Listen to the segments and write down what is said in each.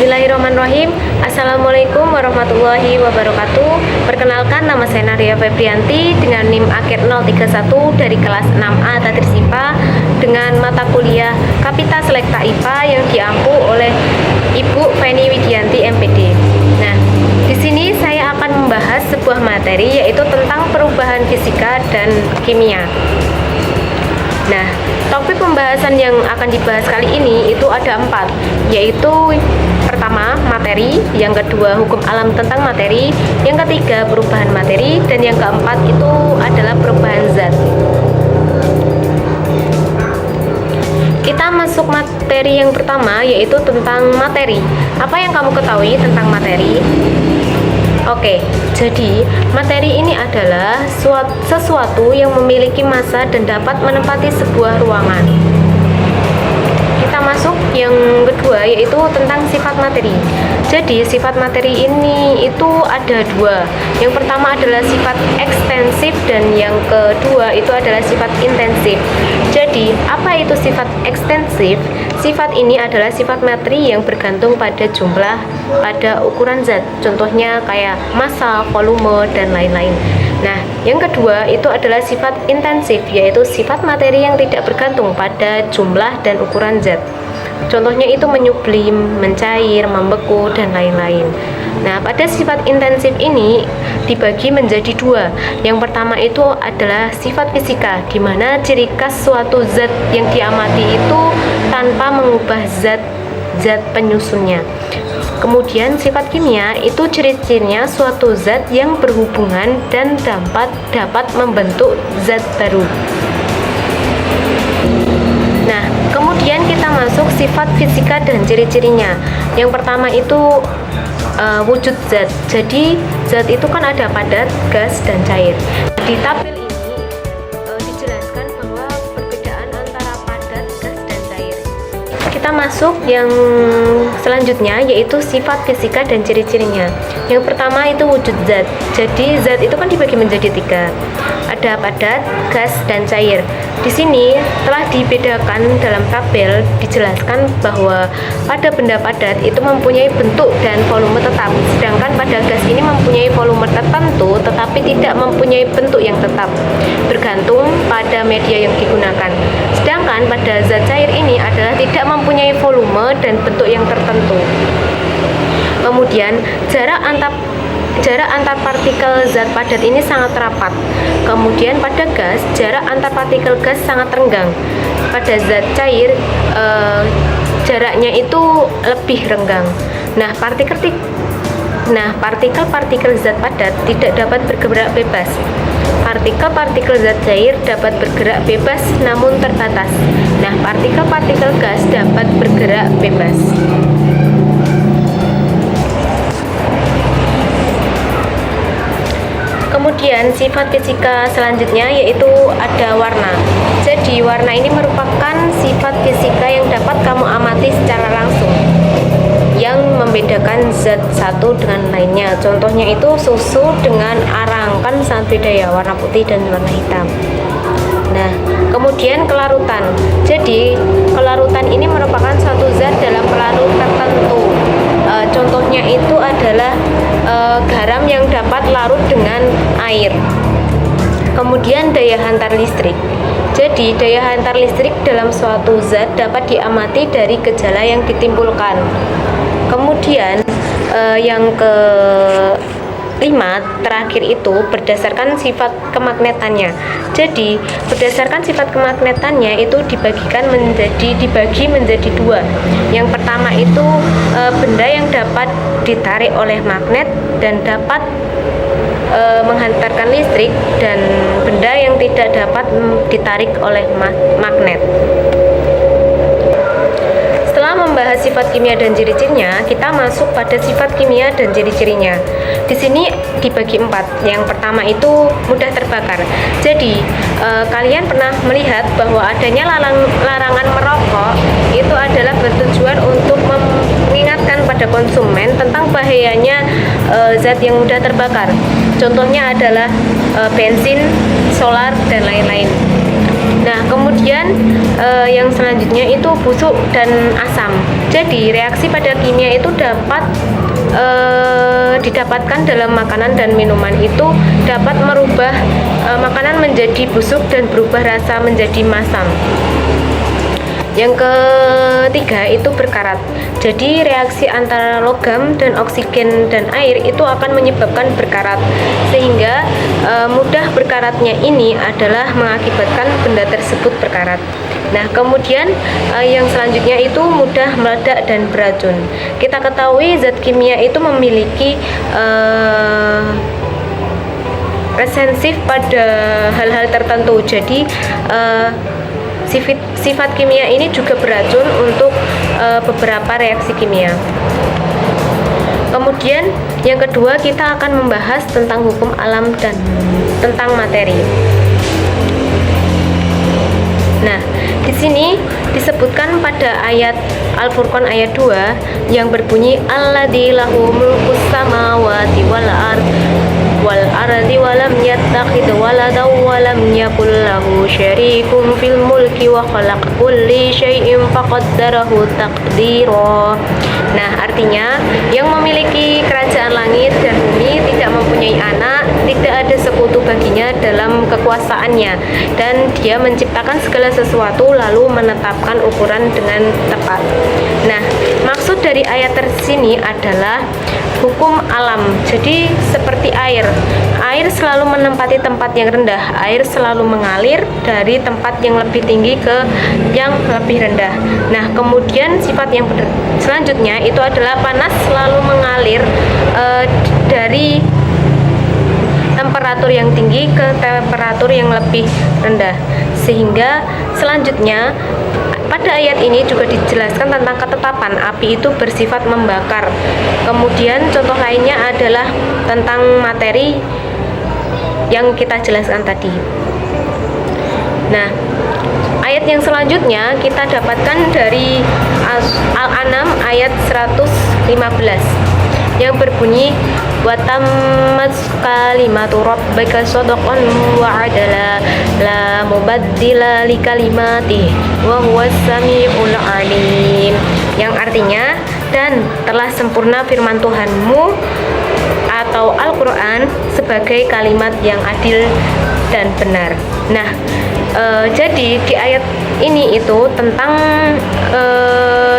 Bismillahirrahmanirrahim. Assalamualaikum warahmatullahi wabarakatuh. Perkenalkan, nama saya Nadia Febrianti dengan NIM akhir 031 dari kelas 6A Tadris IPA dengan mata kuliah Kapita Selekta IPA yang diampu oleh Ibu Feni Widianti MPD. Nah, di sini saya akan membahas sebuah materi yaitu tentang perubahan fisika dan kimia. Nah, topik pembahasan yang akan dibahas kali ini itu ada 4, yaitu pertama materi, yang kedua hukum alam tentang materi, yang ketiga perubahan materi, dan yang keempat itu adalah perubahan zat. Kita masuk materi yang pertama, yaitu tentang materi. Apa yang kamu ketahui tentang materi? Oke, jadi materi ini adalah sesuatu yang memiliki massa dan dapat menempati sebuah ruangan. Kita masuk yang kedua, yaitu tentang sifat materi. Jadi sifat materi ini itu ada 2. Yang pertama adalah sifat ekstensif dan yang kedua itu adalah sifat intensif. Jadi apa itu sifat ekstensif? Sifat ini adalah sifat materi yang bergantung pada jumlah, pada ukuran zat. Contohnya kayak massa, volume, dan lain-lain. Nah, yang kedua itu adalah sifat intensif, yaitu sifat materi yang tidak bergantung pada jumlah dan ukuran zat. Contohnya itu menyublim, mencair, membeku, dan lain-lain. Nah, pada sifat intensif ini dibagi menjadi 2. Yang pertama itu adalah sifat fisika, di mana ciri khas suatu zat yang diamati itu tanpa mengubah zat penyusunnya. Kemudian sifat kimia itu ciri-cirinya suatu zat yang berhubungan dan dapat membentuk zat baru. Nah, kemudian kita masuk sifat fisika dan ciri-cirinya. Yang pertama itu wujud zat. Jadi zat itu kan ada padat, gas, dan cair. Di tabel ini dijelaskan bahwa perbedaan antara padat, gas, dan cair. Kita masuk yang selanjutnya, yaitu sifat fisika dan ciri-cirinya. Yang pertama itu wujud zat. Jadi zat itu kan dibagi menjadi 3. Ada padat, gas, dan cair. Di sini telah dibedakan dalam tabel, dijelaskan bahwa pada benda padat itu mempunyai bentuk dan volume tetap, sedangkan pada gas ini mempunyai volume tertentu tetapi tidak mempunyai bentuk yang tetap, bergantung pada media yang digunakan. Sedangkan pada zat cair ini adalah tidak mempunyai volume dan bentuk yang tertentu. Kemudian jarak antar partikel zat padat ini sangat rapat. Kemudian pada gas, jarak antar partikel gas sangat renggang. Pada zat cair, jaraknya itu lebih renggang. Nah, partikel-partikel zat padat tidak dapat bergerak bebas. Partikel-partikel zat cair dapat bergerak bebas namun terbatas. Nah, partikel-partikel gas dapat bergerak bebas. Kemudian sifat fisika selanjutnya yaitu ada warna. Jadi warna ini merupakan sifat fisika yang dapat kamu amati secara langsung, yang membedakan zat satu dengan lainnya. Contohnya itu susu dengan arang, kan sangat beda ya, warna putih dan warna hitam. Nah, kemudian kelarutan. Jadi kelarutan ini merupakan suatu zat dalam pelarut tertentu. Contohnya itu adalah garam yang dapat larut dengan air. Kemudian daya hantar listrik. Jadi daya hantar listrik dalam suatu zat dapat diamati dari gejala yang ditimbulkan. Kemudian yang kelima terakhir itu berdasarkan sifat kemagnetannya. Jadi berdasarkan sifat kemagnetannya itu dibagi menjadi 2. Yang pertama itu benda yang dapat ditarik oleh magnet dan dapat menghantarkan listrik, dan benda yang tidak dapat ditarik oleh magnet. Setelah membahas sifat kimia dan ciri-cirinya, kita masuk pada sifat kimia dan ciri-cirinya. Di sini dibagi 4. Yang pertama itu mudah terbakar. Jadi kalian pernah melihat bahwa adanya larangan merokok itu adalah bertujuan untuk mengingatkan pada konsumen tentang bahayanya zat yang mudah terbakar. Contohnya adalah bensin, solar, dan lain-lain. Nah, kemudian yang selanjutnya itu busuk dan asam. Jadi, reaksi pada kimia itu dapat didapatkan dalam makanan dan minuman itu dapat merubah makanan menjadi busuk dan berubah rasa menjadi masam. Yang ketiga itu berkarat. Jadi reaksi antara logam dan oksigen dan air itu akan menyebabkan berkarat, sehingga mudah berkaratnya ini adalah mengakibatkan benda tersebut berkarat. Nah, kemudian yang selanjutnya itu mudah meledak dan beracun. Kita ketahui zat kimia itu memiliki resensif pada hal-hal tertentu. Jadi sifat kimia ini juga beracun untuk beberapa reaksi kimia. Kemudian yang kedua kita akan membahas tentang hukum alam dan tentang materi. Nah, di sini disebutkan pada ayat Al-Furqan ayat 2 yang berbunyi alladzi lahu mulkus samawati wal ardi wa lam yattakhidh waladan wa lam yakul lahu syarikun fil mulki wa khalaqa kulli syai'in faqaddarahu taqdira. Nah, artinya yang memiliki kerajaan langit dan bumi tidak mempunyai anak, tidak ada sekutu baginya dalam kekuasaannya, dan dia menciptakan segala sesuatu lalu menetapkan ukuran dengan tepat. Nah, maksud dari ayat tersini adalah hukum alam. Jadi seperti air selalu menempati tempat yang rendah, air selalu mengalir dari tempat yang lebih tinggi ke yang lebih rendah. Nah, kemudian sifat yang selanjutnya itu adalah panas selalu mengalir dari temperatur yang tinggi ke temperatur yang lebih rendah. Sehingga selanjutnya pada ayat ini juga dijelaskan tentang ketetapan api itu bersifat membakar. Kemudian contoh lainnya adalah tentang materi yang kita jelaskan tadi. Nah, ayat yang selanjutnya kita dapatkan dari Al-An'am ayat 115 yang berbunyi wa tammat kalimatu rabbika shadaqan wa adala la mubaddila li kalimatihi wa huwas samiul alim, yang artinya dan telah sempurna firman Tuhanmu atau Al-Quran sebagai kalimat yang adil dan benar. Nah, jadi di ayat ini itu tentang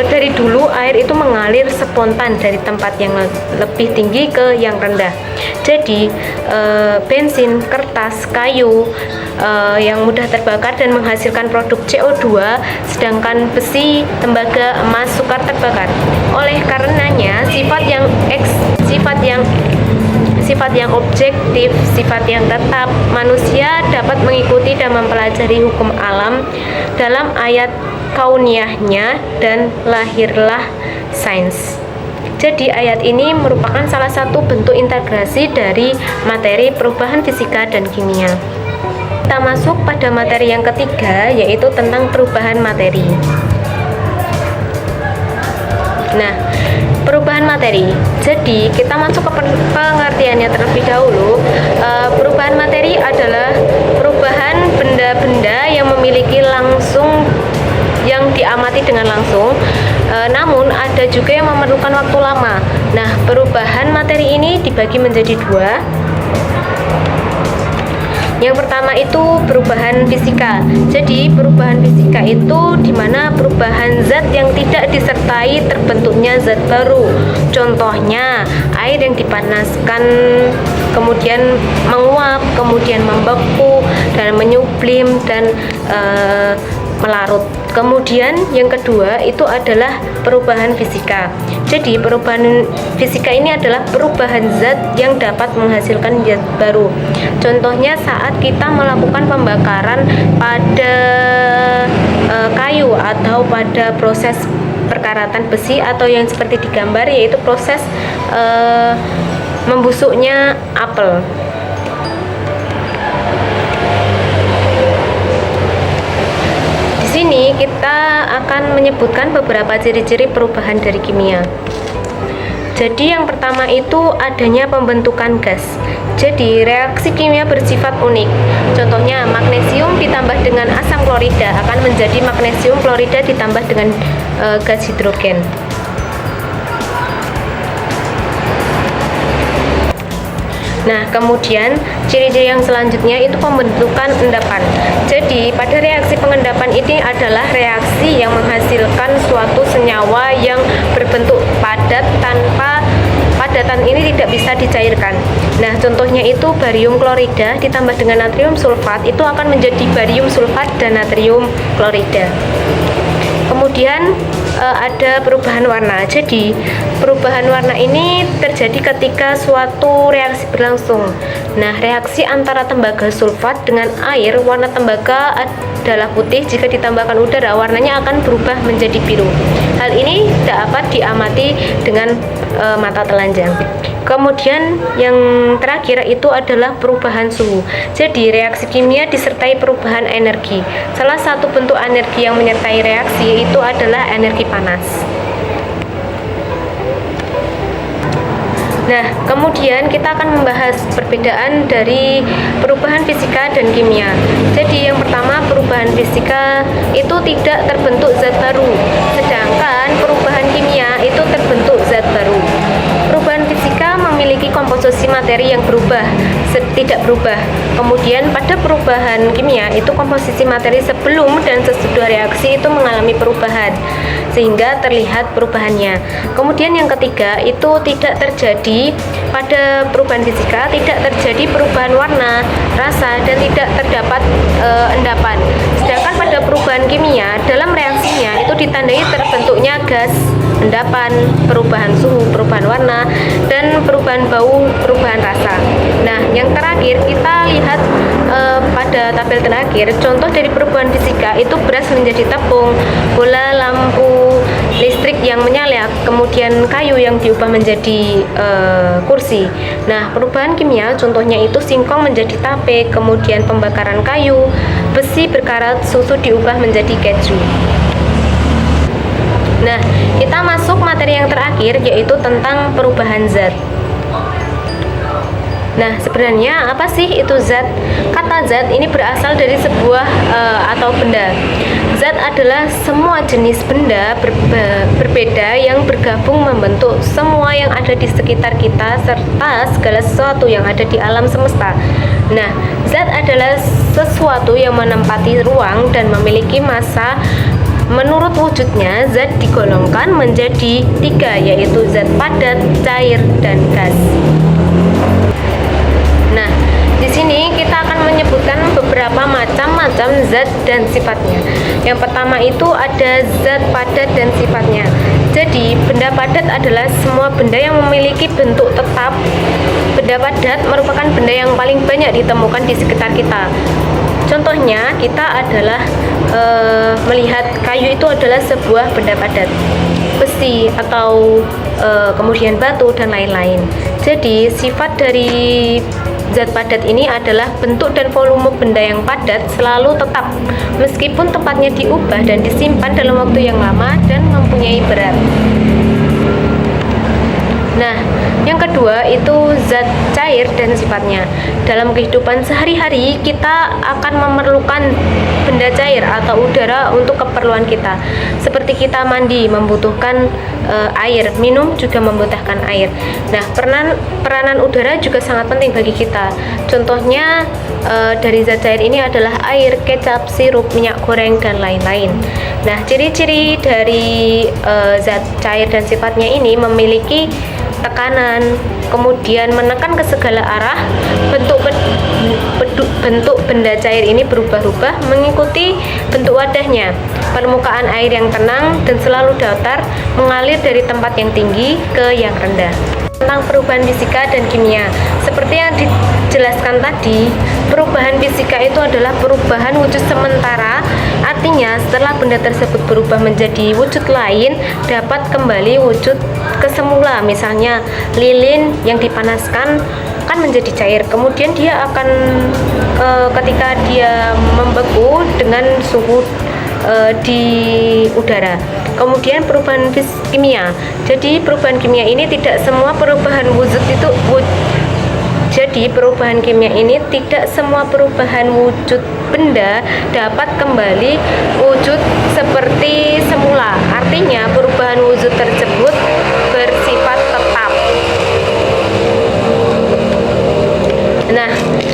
dari dulu air itu mengalir spontan dari tempat yang lebih tinggi ke yang rendah. Jadi bensin, kertas, kayu yang mudah terbakar dan menghasilkan produk CO2, sedangkan besi, tembaga, emas, sukar terbakar. Oleh karenanya sifat yang objektif, sifat yang tetap, manusia dapat mengikuti dan mempelajari hukum alam dalam ayat kauniyahnya dan lahirlah sains. Jadi ayat ini merupakan salah satu bentuk integrasi dari materi, perubahan fisika dan kimia. Kita masuk pada materi yang ketiga, yaitu tentang perubahan materi. Nah, perubahan materi. Jadi kita masuk ke pengertiannya terlebih dahulu. Perubahan materi adalah perubahan benda-benda yang memiliki langsung, yang diamati dengan langsung, namun ada juga yang memerlukan waktu lama. Nah, perubahan materi ini dibagi menjadi dua. Yang pertama itu perubahan fisika. Jadi perubahan fisika itu dimana perubahan zat yang tidak disertai terbentuknya zat baru. Contohnya air yang dipanaskan kemudian menguap, kemudian membeku dan menyublim dan melarut. Kemudian yang kedua itu adalah perubahan fisika. Jadi perubahan fisika ini adalah perubahan zat yang dapat menghasilkan zat baru. Contohnya saat kita melakukan pembakaran pada kayu atau pada proses perkaratan besi, atau yang seperti digambar yaitu proses membusuknya apel. Di sini kita akan menyebutkan beberapa ciri-ciri perubahan dari kimia. Jadi yang pertama itu adanya pembentukan gas. Jadi reaksi kimia bersifat unik. Contohnya magnesium ditambah dengan asam klorida akan menjadi magnesium klorida ditambah dengan gas hidrogen. Nah, kemudian ciri-ciri yang selanjutnya itu pembentukan endapan. Jadi, pada reaksi pengendapan ini adalah reaksi yang menghasilkan suatu senyawa yang berbentuk padat tanpa padatan ini tidak bisa dicairkan. Nah, contohnya itu barium klorida ditambah dengan natrium sulfat itu akan menjadi barium sulfat dan natrium klorida. Kemudian ada perubahan warna. Jadi perubahan warna ini terjadi ketika suatu reaksi berlangsung. Nah, reaksi antara tembaga sulfat dengan air, warna tembaga adalah putih. Jika ditambahkan udara, warnanya akan berubah menjadi biru. Hal ini dapat diamati dengan mata telanjang. Kemudian yang terakhir itu adalah perubahan suhu. Jadi reaksi kimia disertai perubahan energi. Salah satu bentuk energi yang menyertai reaksi yaitu adalah energi panas. Nah, kemudian kita akan membahas perbedaan dari perubahan fisika dan kimia. Jadi yang pertama, perubahan fisika itu tidak terbentuk zat baru, sedangkan perubahan kimia itu terbentuk zat baru. Perubahan fisika memiliki komposisi materi yang tidak berubah. Kemudian pada perubahan kimia itu komposisi materi sebelum dan sesudah reaksi itu mengalami perubahan sehingga terlihat perubahannya. Kemudian yang ketiga itu tidak terjadi pada perubahan fisika, tidak terjadi perubahan warna, rasa, dan tidak terdapat endapan. Sedangkan pada perubahan kimia dalam reaksinya itu ditandai terbentuknya gas, endapan, perubahan suhu, perubahan warna, dan perubahan bau, perubahan rasa. Nah, yang terakhir kita lihat pada tabel terakhir, contoh dari perubahan fisika itu beras menjadi tepung, bola lampu listrik yang menyala, kemudian kayu yang diubah menjadi kursi. Nah, perubahan kimia contohnya itu singkong menjadi tape, kemudian pembakaran kayu, besi berkarat, susu diubah menjadi keju. Nah, kita masuk materi yang terakhir yaitu tentang perubahan zat. Nah, sebenarnya apa sih itu zat? Kata zat ini berasal dari sebuah atau benda. Zat adalah semua jenis benda berbeda yang bergabung membentuk semua yang ada di sekitar kita serta segala sesuatu yang ada di alam semesta. Nah, zat adalah sesuatu yang menempati ruang dan memiliki massa. Menurut wujudnya, zat digolongkan menjadi 3, yaitu zat padat, cair, dan gas. Nah, di sini kita akan menyebutkan beberapa macam-macam zat dan sifatnya. Yang pertama itu ada zat padat dan sifatnya. Jadi, benda padat adalah semua benda yang memiliki bentuk tetap. Benda padat merupakan benda yang paling banyak ditemukan di sekitar kita. Contohnya, kita adalah melihat kayu itu adalah sebuah benda padat, besi atau kemudian batu dan lain-lain. Jadi, sifat dari zat padat ini adalah bentuk dan volume benda yang padat selalu tetap, meskipun tempatnya diubah dan disimpan dalam waktu yang lama dan mempunyai berat. Nah, yang kedua itu zat cair dan sifatnya. Dalam kehidupan sehari-hari kita akan memerlukan benda cair atau udara untuk keperluan kita. Seperti kita mandi membutuhkan air, minum juga membutuhkan air. Nah, peranan udara juga sangat penting bagi kita. Contohnya dari zat cair ini adalah air, kecap, sirup, minyak goreng, dan lain-lain. Nah, ciri-ciri dari zat cair dan sifatnya ini memiliki tekanan, kemudian menekan ke segala arah. Bentuk benda cair ini berubah-ubah mengikuti bentuk wadahnya. Permukaan air yang tenang dan selalu datar mengalir dari tempat yang tinggi ke yang rendah. Tentang perubahan fisika dan kimia, seperti yang dijelaskan tadi, perubahan fisika itu adalah perubahan wujud sementara. Artinya setelah benda tersebut berubah menjadi wujud lain, dapat kembali wujud ke semula. Misalnya lilin yang dipanaskan kan menjadi cair, kemudian dia akan ketika dia membeku dengan suhu di udara, Kemudian perubahan kimia. Jadi perubahan kimia ini tidak semua perubahan wujud itu Jadi perubahan kimia ini tidak semua perubahan wujud benda dapat kembali wujud seperti semula. Artinya perubahan wujud tersebut bersifat tetap. Nah,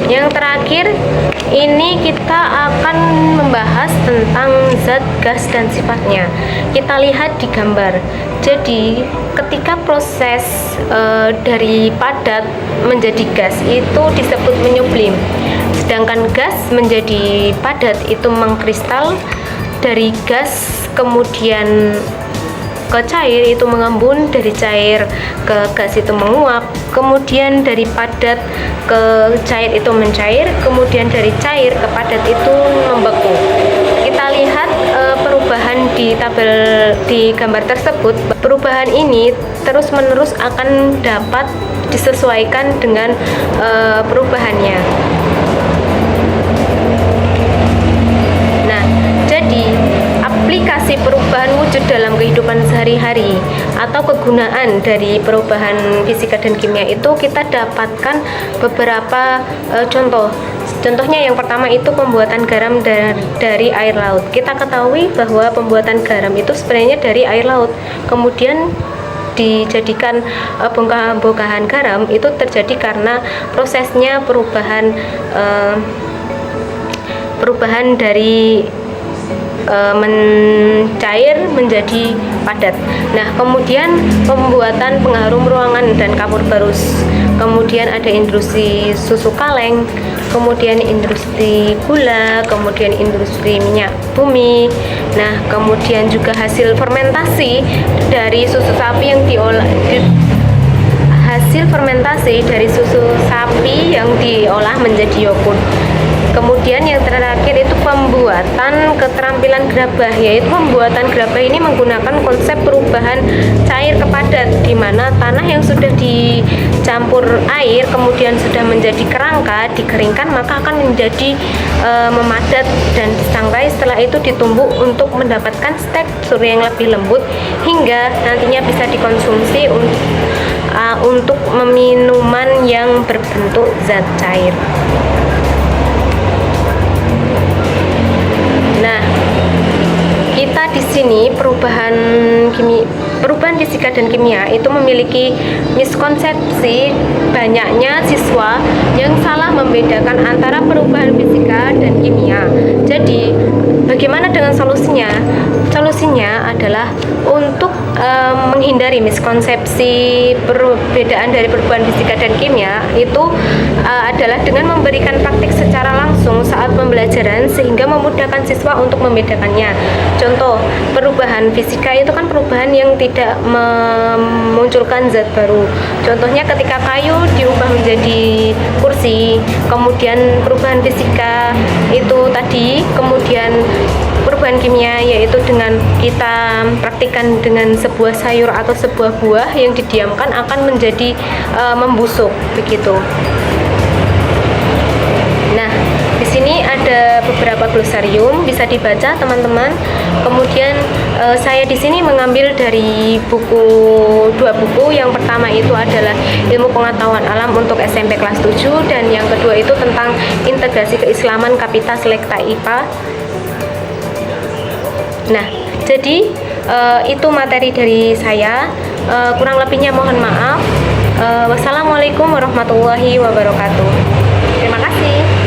yang terakhir ini kita akan membahas tentang zat, gas, dan sifatnya. Kita lihat di gambar. Jadi ketika proses dari padat menjadi gas itu disebut menyublim, sedangkan gas menjadi padat itu mengkristal. Dari gas kemudian ke cair itu mengembun, dari cair ke gas itu menguap, kemudian dari padat ke cair itu mencair, kemudian dari cair ke padat itu membeku. Kita lihat perubahan di tabel di gambar tersebut. Perubahan ini terus-menerus akan dapat disesuaikan dengan perubahannya. Nah, jadi aplikasi perubahan wujud dalam kehidupan sehari-hari atau kegunaan dari perubahan fisika dan kimia itu kita dapatkan beberapa contoh. Contohnya yang pertama itu pembuatan garam dari air laut. Kita ketahui bahwa pembuatan garam itu sebenarnya dari air laut. Kemudian dijadikan bongkahan garam itu terjadi karena prosesnya perubahan dari mencair menjadi padat. Nah, kemudian pembuatan pengharum ruangan dan kapur barus. Kemudian ada industri susu kaleng, kemudian industri gula, kemudian industri minyak bumi. Nah, kemudian juga hasil fermentasi dari susu sapi yang diolah menjadi yogurt. Kemudian yang terakhir itu pembuatan keterampilan gerabah, yaitu pembuatan gerabah ini menggunakan konsep perubahan cair ke padat, di mana tanah yang sudah dicampur air kemudian sudah menjadi kerangka, dikeringkan maka akan menjadi memadat dan disangrai. Setelah itu ditumbuk untuk mendapatkan tekstur yang lebih lembut hingga nantinya bisa dikonsumsi untuk minuman yang berbentuk zat cair. Nah, kita di sini perubahan fisika dan kimia itu memiliki miskonsepsi banyaknya siswa yang salah membedakan antara perubahan fisika dan kimia. Jadi, bagaimana dengan solusinya? Solusinya adalah untuk menghindari miskonsepsi perbedaan dari perubahan fisika dan kimia itu adalah dengan memberikan praktik secara langsung saat pembelajaran sehingga memudahkan siswa untuk membedakannya. Contoh, perubahan fisika itu kan perubahan yang tidak memunculkan zat baru. Contohnya ketika kayu diubah menjadi kursi, kemudian perubahan fisika itu tadi, kemudian perubahan kimia yaitu dengan kita praktikkan dengan sebuah sayur atau sebuah buah yang didiamkan akan menjadi membusuk begitu. Nah, di sini ada beberapa glosarium bisa dibaca teman-teman. Kemudian saya di sini mengambil dari dua buku. Yang pertama itu adalah Ilmu Pengetahuan Alam untuk SMP kelas 7 dan yang kedua itu tentang Integrasi Keislaman Kapita Selekta IPA. Nah, jadi itu materi dari saya. Kurang lebihnya mohon maaf. Wassalamualaikum warahmatullahi wabarakatuh. Terima kasih.